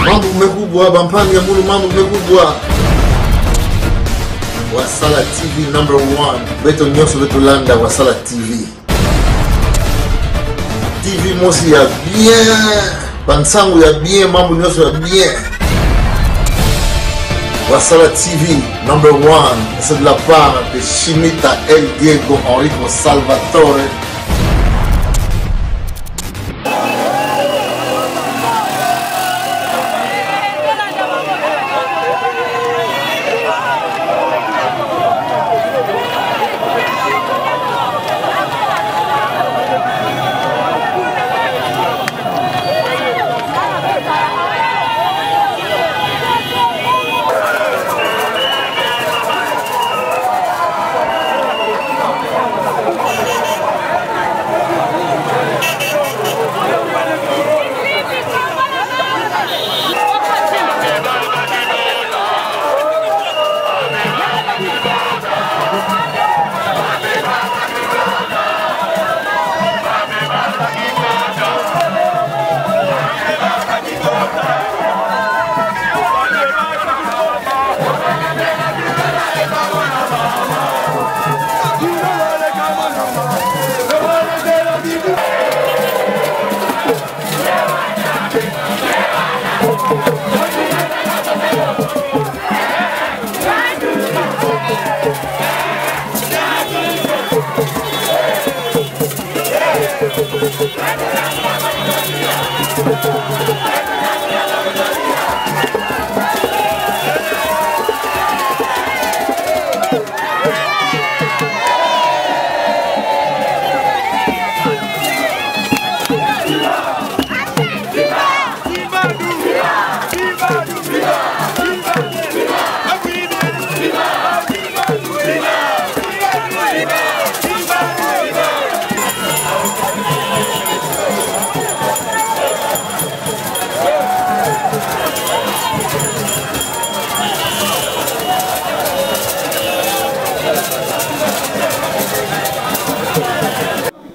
Mambo mekubwa bampange mulu mambo mekubwa. Wasala TV #1. Beto nyoso beto landa Wasala TV. TV mosi ya bien. Bansangu ya bien, mambo nyoso ya bien. Wasala TV #1. C'est de la part de Chimita El Diego Enrico Salvatore.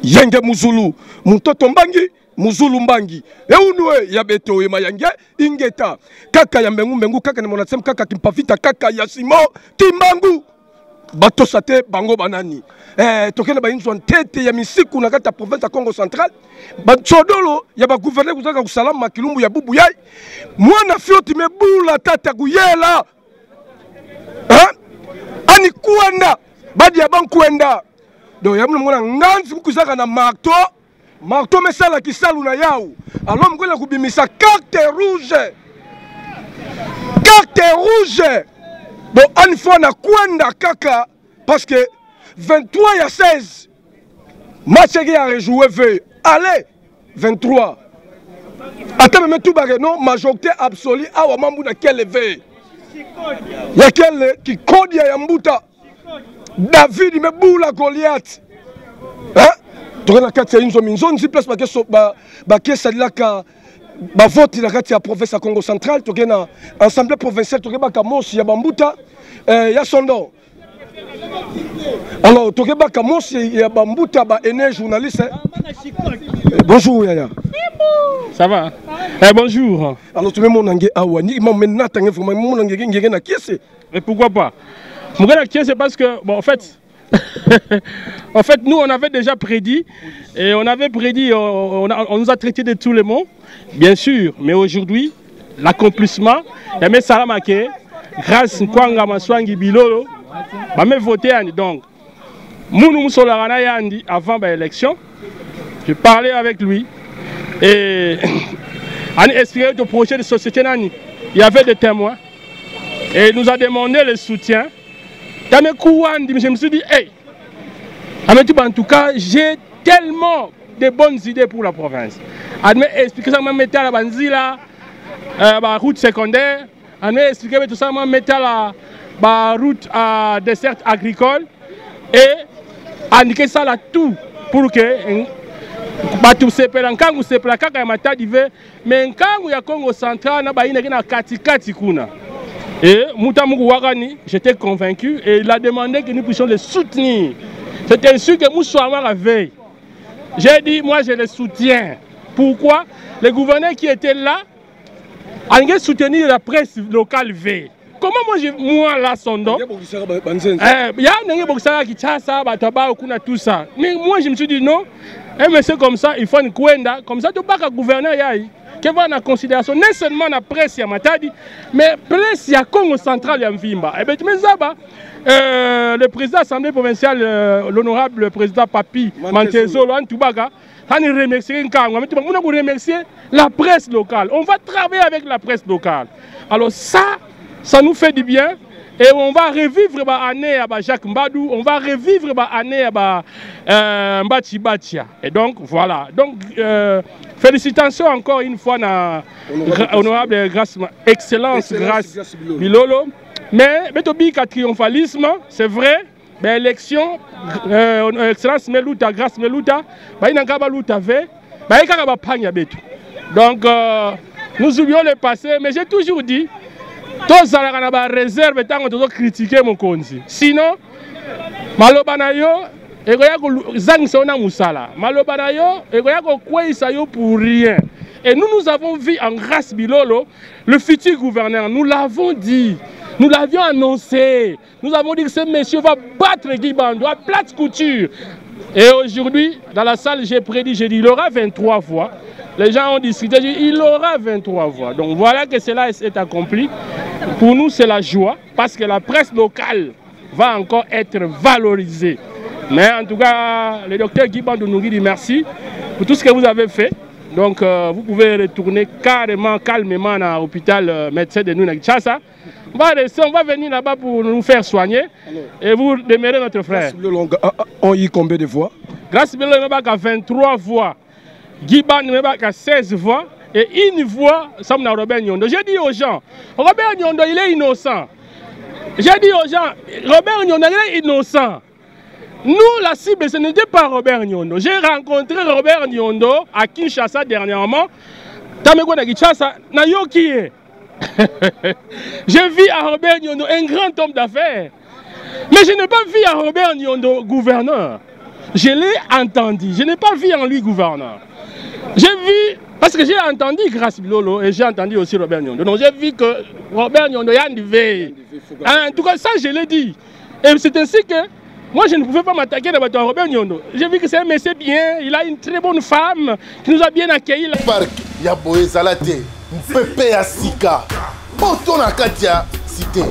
Yenge Muzulu, Mutoto Mbangi, Muzulu Mbangi. Eunwe ya beto ema yange ingeta. Kaka ya mbengu kaka ni monasem kaka kimpavita kaka ya simo timbangu. Bato sate bango banani. Tokene ba inzo tete ya misiku na kata province ya Congo Central. Batsodolo ya ba gouverneur kuzaka kusalama makilumbu ya bubu yai. Mwana fioti mebula tata kuyela. Ani kuenda badi ya bankuenda. Donc il y a un nganzi kuzaka na marteau mesala kisalu na yau alors mkola kubimisa carte rouge donc une fois na kwenda kaka parce que 23 ya 16 match qui a rejoué veut allez 23 attends même tout bagay non majorité absolue awa mambu na quel veut ya quel qui code ya mbuta David Meboula Goliath. Hein? Tu as la une zone, si place parce que vote la province à Congo Central, tu as l'Assemblée provinciale, tu as Mosi, ya Bambuta, ya Sondon. Alors, tu as Mosi, ya Bambuta, un journaliste. Bonjour, Yaya. Ça va? Bonjour. Alors, tu mets mon angue à Wani, il m'a maintenant mon angue qui est. Et pourquoi pas? C'est parce que, bon, en fait, nous, on avait déjà prédit, et on avait prédit, on nous a traité de tous les mots, bien sûr, mais aujourd'hui, l'accomplissement, mais ça a marqué, grâce à Kwanga Maswangi Bilolo, on a voté, donc, nous sommes avant l'élection, je parlais avec lui, et on a expliqué le projet de société, il y avait des témoins, et il nous a demandé le soutien. Je me suis dit, hey, en tout cas, j'ai tellement de bonnes idées pour la province. On m'a expliqué ça, on m'a mis à la Banzila, la route secondaire, on m'a expliqué tout ça, on m'a mis à la route à dessert agricole, et on a indiqué ça là tout pour que batu sepela nkangu sepela kaka ya matadi ve me nkangu ya Congo Central na baina na katikati kuna. Et Moutamougou Warani, j'étais convaincu et il a demandé que nous puissions le soutenir. C'était sûr que nous soyons à la veille. J'ai dit, moi je le soutiens. Pourquoi? Le gouverneur qui était là, On soutenir la presse locale V. Comment moi là son nom? Il y a un boxeur qui tient ça, tout ça. Mais moi je me suis dit non, un monsieur comme ça, il faut une couenda, comme ça tu pas qu'à gouverner qui va en considération non seulement la presse à Matadi, mais presse à Congo central à Mvimba. Et bien tu me dis le président de l'Assemblée provinciale, l'honorable président Papi Mantezo, Loan Toubaga, on remercier la presse locale. On va travailler avec la presse locale. Alors ça nous fait du bien. Et on va revivre l'année à Jacques Mbadou, on va revivre l'année à Mbati Batia. Et donc voilà. Donc félicitations encore une fois à honorable grâce, excellence grâce Bilolo. Mais Betobi a triomphalisme, c'est vrai. Mais élection, excellence Melouta, grâce Melouta, il n'y a pas de donc nous oublions le passé, mais j'ai toujours dit. Tous la réserve tant que critiquer mon konzi. Sinon, malobanayo et zang sona musala. Malobanayo et ko pour rien. Et nous avons vu en grâce Bilolo le futur gouverneur. Nous l'avons dit. Nous l'avions annoncé. Nous avons dit que ce monsieur va battre Guy Bandou à plate couture. Et aujourd'hui, dans la salle, j'ai prédit, j'ai dit, il aura 23 voix. Les gens ont discuté, il aura 23 voix. Donc voilà que cela est accompli. Pour nous, c'est la joie, parce que la presse locale va encore être valorisée. Mais en tout cas, le docteur Guy Bandou nous dit merci pour tout ce que vous avez fait. Donc vous pouvez retourner carrément, calmement à l'hôpital médecin de Nunakchasa. On va venir là-bas pour nous faire soigner. Et vous demeurez notre frère. On y combien de voix? Grâce à 23 voix. Guy Bandou a 16 voix et une voix, ça me Robert Nyondo. J'ai dit aux gens, Robert Nyondo, il est innocent. J'ai dit aux gens, Robert Nyondo, il est innocent. Nous, la cible, ce n'était pas Robert Nyondo. J'ai rencontré Robert Nyondo à Kinshasa dernièrement. Tameko na Kinshasa, na yoki. J'ai vu à Robert Nyondo un grand homme d'affaires. Mais je n'ai pas vu à Robert Nyondo gouverneur. Je l'ai entendu. Je n'ai pas vu en lui gouverneur. J'ai vu, parce que j'ai entendu Grâce Bilolo et j'ai entendu aussi Robert Nyondo. Donc j'ai vu que Robert Nyondo y a une veille. En tout cas, ça je l'ai dit. Et c'est ainsi que moi je ne pouvais pas m'attaquer à Robert Nyondo. J'ai vu que c'est un monsieur bien, il a une très bonne femme qui nous a bien accueillis. Parc, il y a Boé Zalate, Mpépé Asika, Botona Katia, cité.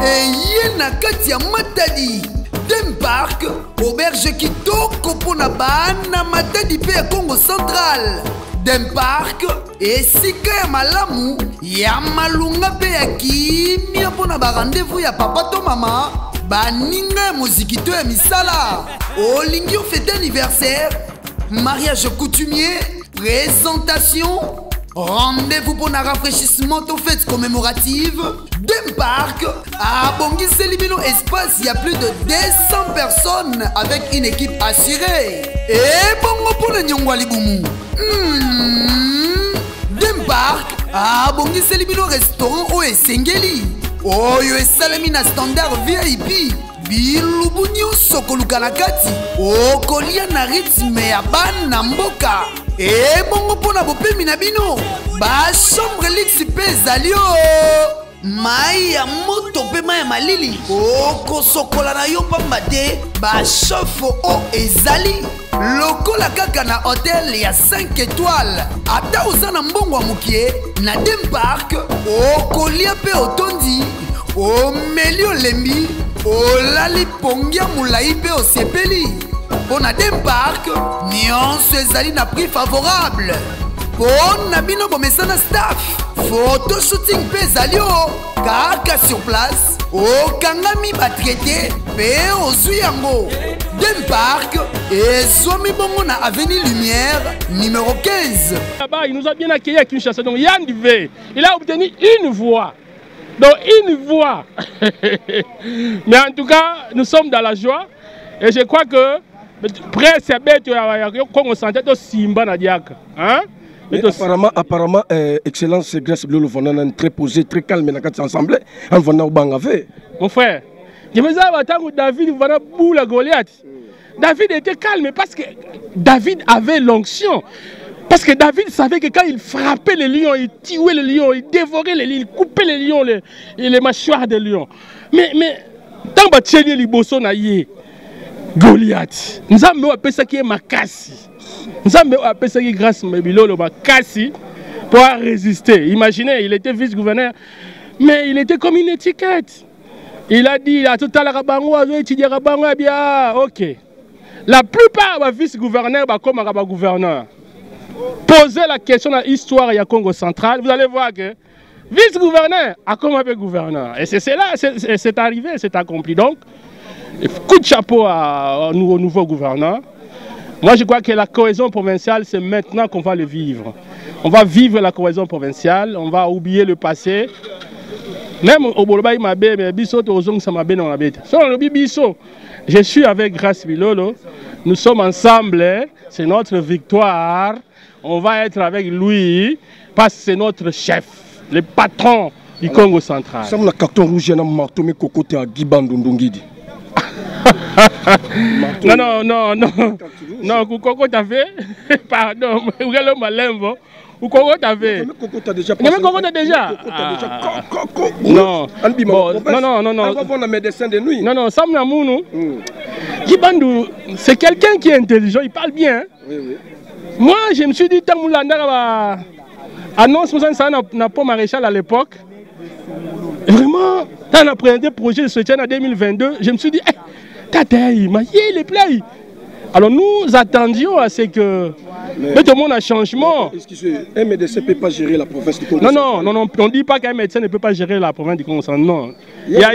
Eye Nakatia Matadi. Dem Park, auberge kitoko pona bana Matadi pe ya Congo central. Dem Park, esika ya malamu ya malunga pe ya kimia pona ba rendez-vous ya papa to mama. Baninga ya mozikito ya misala. Olingi fête anniversaire, mariage coutumier, présentation. Rendez-vous pour un rafraîchissement aux fêtes commémoratives. Dem Park à Bongui Selibino Espace, il y a plus de 200 personnes avec une équipe assurée. Et Bongo pour le Nyongwali Boumou. Dem Park à Bongui Selibino Restaurant au Esengeli. Oh yo Salamina standard VIP. Bilubunyo Sokoluka na kati. Oh kolia na rythme ya bana mboka. Et bongo pona bopemi na bino ba chambre luxe pe zalio mai ya moto pe mai ya malili okosokola na yo pamba te ba chauffe o ezali lokola kaka na hôtel ya 5 étoiles ata oza na mbongo ya mokie na Dem Park okolia pe otondi omeli olembi olali pongia mulai pe osepeli. Pour Dem Park, nuance ezali na prix favorable. Pour Nabino Bomesana staff, photo shooting pe zalio, kaka sur place, okangami ba traité, pe ozui yango. Dem Park, et Zomi Bongo na avenue Lumière, numéro 15. Là-bas, il nous a bien accueillis à Kinshasa, donc Yann Divé, il a obtenu une voix. Donc une voix. Mais en tout cas, nous sommes dans la joie, et je crois que presse bête Congo santé to simba na diaka hein. Apparemment excellence Grâce Bilolo Vonana très posé, très calme na kati ensemble en venant au banga fait. Mon frère, je me disais que David vana boula Goliath. David était calme parce que David avait l'onction. Parce que David savait que quand il frappait les lions, il tuait les lions, il dévorait les lions, il coupait les lions et les mâchoires des lions. Mais tant que tu es liboso na yé, Goliath, nous avons appelé ça qui est makasi. Nous avons appelé ça qui est grâce à Bilolo makasi pour résister. Imaginez, il était vice-gouverneur, mais il était comme une étiquette. Il a dit, à tout à l'heure, bien, ok. La plupart des vice-gouverneurs sont comme un gouverneur. Posez la question à l'histoire du Congo central, vous allez voir que vice-gouverneur a comme un gouverneur. Et c'est là, c'est arrivé, c'est accompli. Donc, coup de chapeau au nouveau gouverneur. Moi, je crois que la cohésion provinciale, c'est maintenant qu'on va le vivre. On va vivre la cohésion provinciale, on va oublier le passé. Même au Bolobaï Mabé, mais Bisso, je suis avec Grâce Bilolo. Nous sommes ensemble, c'est notre victoire. On va être avec lui parce que c'est notre chef, le patron du Congo central. Ça me carton rouge na marteau mais cocoté à Gibandu Ndongidi. Non, Coco t'as fait. Pardon, regarde malembo. Ou Coco t'as fait. Mais Coco t'as déjà. Non. Non. On va voir un médecin de nuit. Non, Sam Namounou. Gibandu, c'est quelqu'un qui est intelligent, il parle bien. Oui. Moi, je me suis dit, tant que l'annonce, ça n'a pas maréchal à l'époque. Vraiment, quand on a présenté le projet de soutien en 2022, je me suis dit, il est plein. Alors nous attendions à ce que tout le monde a changement. Un médecin ne peut pas gérer la province du Congo. Non, on ne dit pas qu'un médecin ne peut pas gérer la province du Congo. Non. Il y a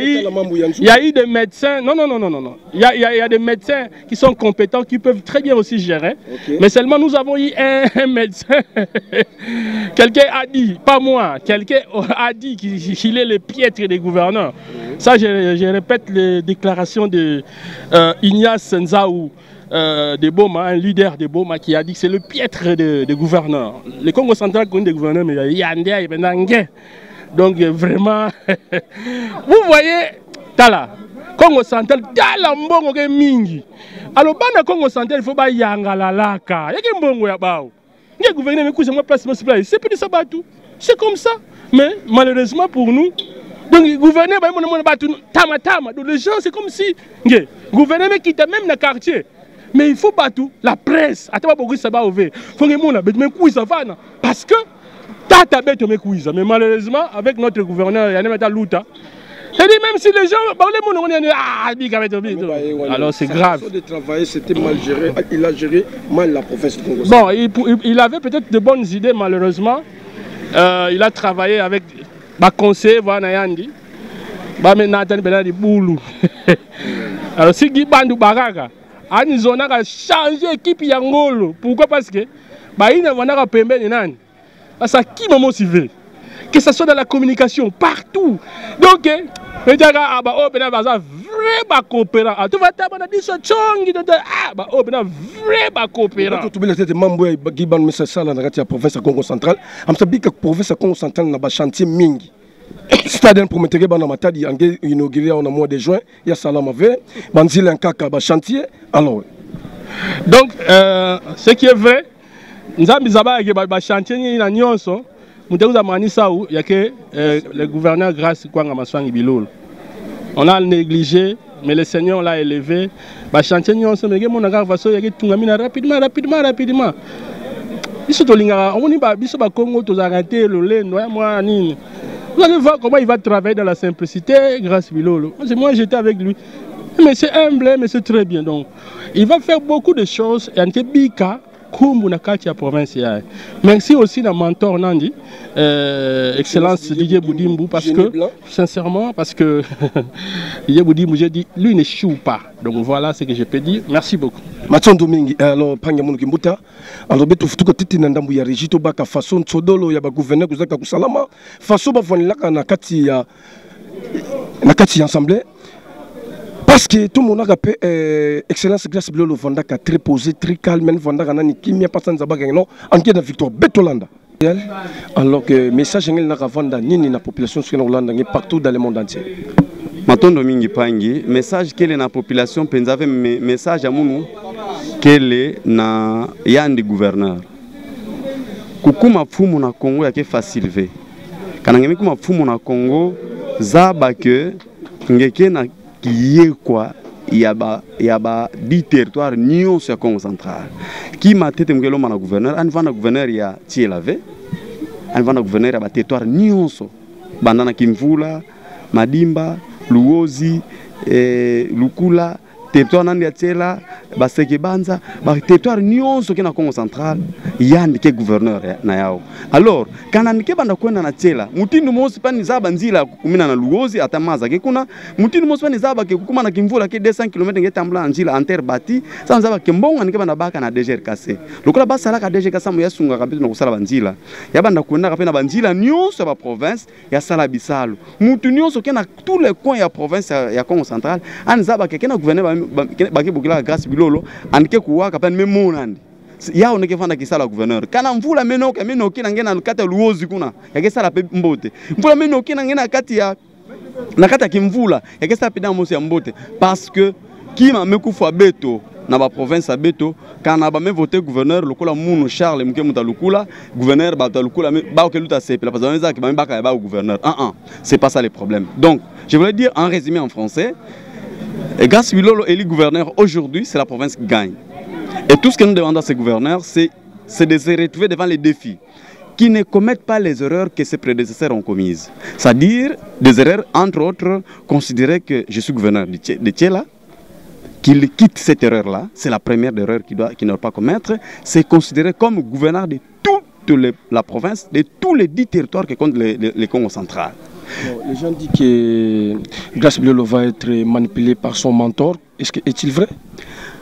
eu des médecins. Non. Il y a des médecins qui sont compétents, qui peuvent très bien aussi gérer. Okay. Mais seulement nous avons eu un médecin. Quelqu'un a dit, pas moi, quelqu'un a dit qu'il est le piètre des gouverneurs. Ça, je répète les déclarations de Ignace Nzaou. De Boma, un leader de Boma qui a dit que c'est le piètre des gouverneurs. Le Congo central connaît des gouverneurs, mais il y a un donc vraiment, vous voyez, Tala, Congo central, Tala mbongo ke mingi. Alors, dans le Congo central, il faut pas yangala laka. Il y a mbongo ya bao. Il y a gouverneur mais moi place c'est plus de ça tout. C'est comme ça. Mais malheureusement pour nous, donc le gouverneur tama. Donc les gens c'est comme si le gouverneur quitte même le quartier. Mais il faut pas tout. La presse, parce que mais malheureusement, avec notre gouverneur, il y a un louta. C'est-à-dire même si les gens, alors c'est grave. C'était mal géré. Il a géré mal la province du Congo. Bon, il avait peut-être de bonnes idées, malheureusement. Il a travaillé avec ma conseiller, Vanayandi. Alors si Gibandu Baraga, ils ont changé l'équipe Yangolo. Pourquoi? Parce que ils ont pembe nani. Ça qui m'a motivé. Que ce soit dans la communication, partout. Donc, les gens ont vrai coopérant. Tu vas t'abonner à ce chong. Vrai coopérant. Tu peux être membre de Gibandu Messassa dans la province Congo central. Je sais que la province Congo central n'a pas chantier mingi. C'est-à-dire pour mettre dans ma tête, il y a inauguré en mois de juin, il y a Salamave, Banzil un caca chantier. Alors, donc, ce qui est vrai, nous avons un chantier, il y a que le gouverneur grâce à Bilol. On a négligé, mais le Seigneur l'a élevé. Le chantier, il y a rapidement. Vous allez voir comment il va travailler dans la simplicité grâce à Bilolo. Moi j'étais avec lui. Mais c'est humble, mais c'est très bien. Donc, il va faire beaucoup de choses. Et en Bika, comme on a province. Merci aussi à mentor Nandi, Excellence Didier Boudimbu, parce que, sincèrement, parce que Didier Boudimbu, j'ai dit, lui ne choue pas. Donc voilà ce que je peux dire. Merci beaucoup. Mathieu Domingue, alors, Pangamoun Kimbuta, alors, tout ce que tu as dit, il y a Régito Baka, façon Tsodolo, il y a un gouverneur qui a Salama, façon Bavonilaka, Nakati Assemblée. Parce que tout le monde a rappelé, Excellence Grâce Bilolo Vandaka très posé, très calme, Vandaka Nani Kimia Passan Zabagano, en guise de victoire, Betolanda. Alors que le message est que Vanda, ni la population sur Hollande, partout dans le monde entier. Matondo mingi pangi, message que la population pensait message à nous, que le na yandi gouverneur. kukuma fumu na Congo yake facile ve kana ngemi kuma fumu na Congo zaba ke ngeke na kiye kwa yaba 10 territoires nyonso ya Congo central ki matete mgelo mana gouverneur an vana gouverneur ya Tielave an vana gouverneur ya ba territoire nyonso bandana Kimvula Madimba Luozi Lukula territoire nandi ya Tiela baseke banza ba territoire nyonso kina Congo central yandi ke gouverneur na yao. Alors kana nike banda kwenda na Tiela mutindu mosi pani zaba nzila kumina na Luozi atamaza ke kuna mutindu mosi pani zaba ke kuma na Kimvula ke 200 km ngetambula nzila interbati sa zaba ke mbonga nike banda baka na DGRKC lokola basala ka DGRKC mu yasunga kapito na kusala banzila ya banda kwenda kapena banzila nyonso ba province ya sala bisalo mutu nyonso kena tous les coins ya province ya Congo central an zaba ke kena gouverneur baki bukila grâce bilolo anike kuwaka pen memonandi yao neke fanda kisala gouverneur kana mvula menoka menoki ngena kata Luozi kuna yakesala pe mbote mvula menoki ngena kati ya nakata kimvula yakesala pe damosi ya mbote parce que kima mekufa beto na ba province ya beto kana ba me voter gouverneur lokola munu Charles mke mutalukula gouverneur ba talukula ba okeluta sepe la parce que ça ba mbaka ba gouverneur c'est pas ça le problème. Donc je voulais dire en résumé en français, grâce Bilolo élu gouverneur aujourd'hui, c'est la province qui gagne. Et tout ce que nous demandons à ces gouverneurs, c'est de se retrouver devant les défis, qui ne commettent pas les erreurs que ses prédécesseurs ont commises. C'est-à-dire des erreurs, entre autres, considérer que je suis gouverneur de Tiela, qu'il quitte cette erreur-là, c'est la première erreur qu'il ne doit pas commettre, c'est considérer comme gouverneur de toute la province, de tous les 10 territoires que compte le Congo central. Bon, les gens disent que Grace Bilolo va être manipulé par son mentor. Est-il vrai?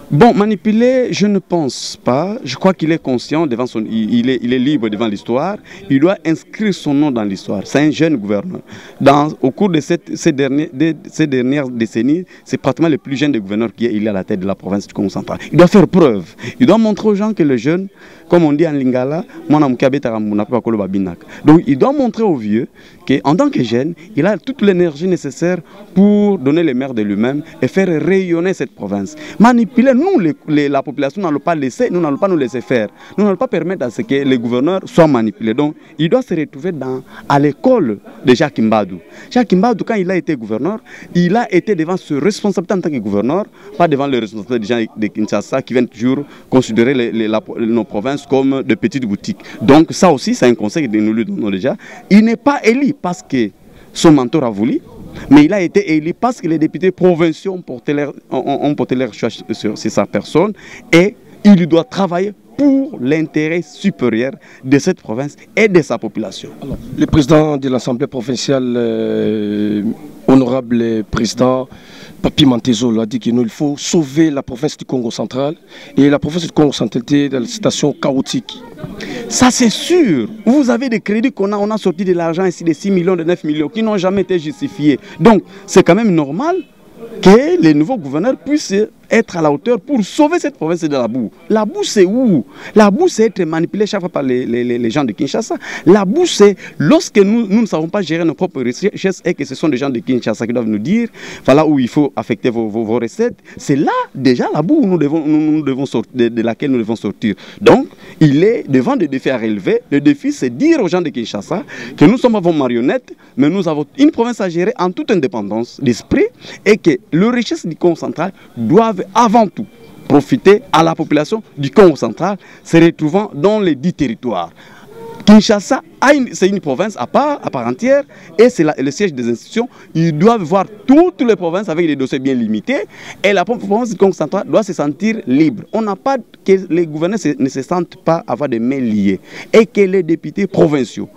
Bon, manipulé, je ne pense pas. Je crois qu'il est conscient, devant il est libre devant l'histoire. Il doit inscrire son nom dans l'histoire. C'est un jeune gouverneur. Au cours de ces dernières décennies, c'est pratiquement le plus jeune des gouverneurs qui est à la tête de la province du Congo central. Il doit faire preuve. Il doit montrer aux gens que le jeune, comme on dit en lingala, donc il doit montrer aux vieux qu'en tant que jeune, il a toute l'énergie nécessaire pour donner les mers de lui-même et faire rayonner cette province. Manipuler, nous, la population, nous n'allons pas nous laisser faire. Nous n'allons pas permettre à ce que les gouverneurs soient manipulés. Donc il doit se retrouver à l'école de Jacques Mbadou. Jacques Mbadou, quand il a été gouverneur, il a été devant ce responsable en tant que gouverneur, pas devant le responsable des gens de Kinshasa qui viennent toujours considérer nos provinces comme de petites boutiques. Donc ça aussi, c'est un conseil que nous lui donnons déjà. Il n'est pas élu parce que son mentor a voulu, mais il a été élu parce que les députés provinciaux ont porté leur choix sur sa personne et il doit travailler pour l'intérêt supérieur de cette province et de sa population. Alors, le président de l'Assemblée provinciale, honorable président Papi Mantezo, a dit qu'il faut sauver la province du Congo central et la province du Congo central était dans la situation chaotique. Ça c'est sûr. Vous avez des crédits on a sorti de l'argent ici de 6 millions, de 9 millions qui n'ont jamais été justifiés. Donc c'est quand même normal que les nouveaux gouverneurs puissent être à la hauteur pour sauver cette province de la boue. La boue, c'est où? La boue, c'est être manipulé chaque fois par les gens de Kinshasa. La boue, c'est lorsque nous ne savons pas gérer nos propres richesses et que ce sont des gens de Kinshasa qui doivent nous dire voilà où il faut affecter vos recettes. C'est là déjà la boue où nous devons sortir, de laquelle nous devons sortir. Donc, il est devant des défis à relever. Le défi, c'est dire aux gens de Kinshasa que nous sommes vos marionnettes, mais nous avons une province à gérer en toute indépendance d'esprit et que les richesses du Congo central doivent avant tout profiter à la population du Congo central se retrouvant dans les 10 territoires. Kinshasa, c'est une province à part entière et c'est le siège des institutions. Ils doivent voir toutes les provinces avec des dossiers bien limités et la province du Congo central doit se sentir libre. On n'a pas que les gouverneurs ne se sentent pas avoir des mains liées et que les députés provinciaux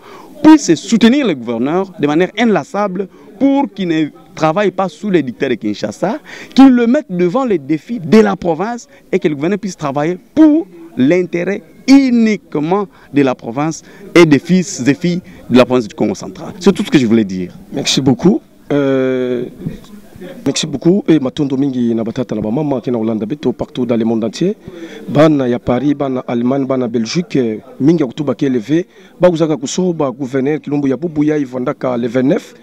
puissent soutenir les gouverneurs de manière inlassable pour qu'ils ne travaillent pas sous les dictats de Kinshasa, qu'ils le mettent devant les défis de la province et que le gouvernement puisse travailler pour l'intérêt uniquement de la province et des fils et filles de la province du Congo central. C'est tout ce que je voulais dire. Merci beaucoup. Merci beaucoup. Et Matondo Mingi Nabatata Nabama, qui est en Hollande, partout dans le monde entier. Ban ya Paris, ban Allemagne, ban Belgique, Mingi Okutuba qui est élevé. Ba Ouzaka Kuso, ba gouverneur Kilombo Yabouya, Ivandaka le 29.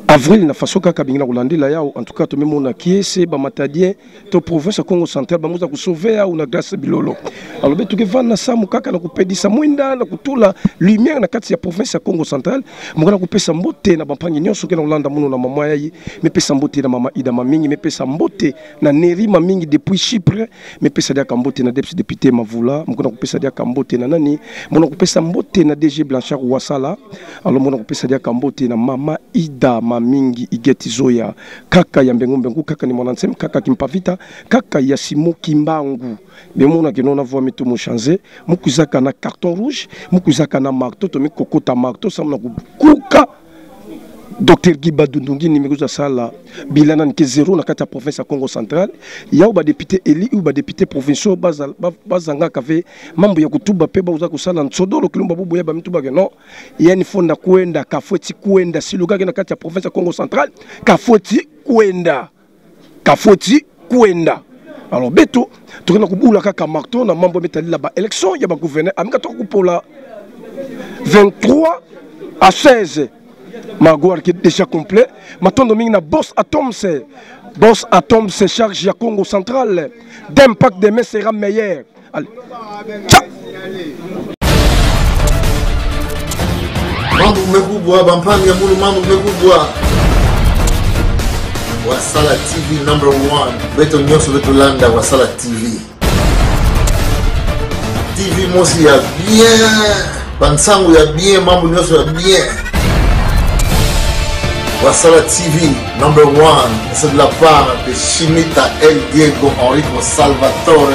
avril na façon kaka bingina kulandela yao en tout cas to même on a kiese ba matadien to province Congo central ba muza ku sauver ya una grâce bilolo alors betu ke vana samu kaka na kupedisa mwinda na kutula lumière na kati ya province ya Congo central mukana kupesa mbote na bampangi nyonso ke na Holanda muno na mama yayi mepesa mbote na mama Ida Mamingi mepesa mbote na Neri Mamingi depuis Chypre mepesa dia kambote na deputy député Mavula mukana kupesa dia kambote na nani mukana kupesa mbote na DG Blanchard Wasala alors mukana kupesa dia kambote na mama Ida Mamingi Igeti Zoya kaka ya mbengu kaka ni mwanansem kaka kimpavita kaka ya Simo Kimbangu bemona kenona voix mitu mo changer mukuzaka na carton rouge mukuzaka na marteau to mikokota marteau samna kuka Dr Giba Dundungi nimekuza sala bilana nke zéro na kati ya province ya Congo central ya ba député eli ou ba député provinciaux bazanga kave mambo ya kutuba pe ba uza kusala nsodolo kilomba bubu ya ba mituba ke non yani fonda kuenda kafoti kuenda siluka na kati ya province ya Congo central kafoti kuenda alors beto tokena kubula kaka marteau na mambo metali la ba élection ya ba gouverneur amika to kupola 23 à 16 Magouar qui est déjà complet. Maintenant, domine na Boss Atom se charge à Congo central. D'impact demain sera meilleur. Allez. Ciao. Mambo mekubwa bampanga mulu mambo mekubwa. Wasala TV number 1. Beto nyonso beto landa Wasala TV. TV mosi ya bien. Bansangu ya bien, mambo nyonso ya bien. Wasala TV number 1, c'est de la part de Chimita El Diego Enrico Salvatore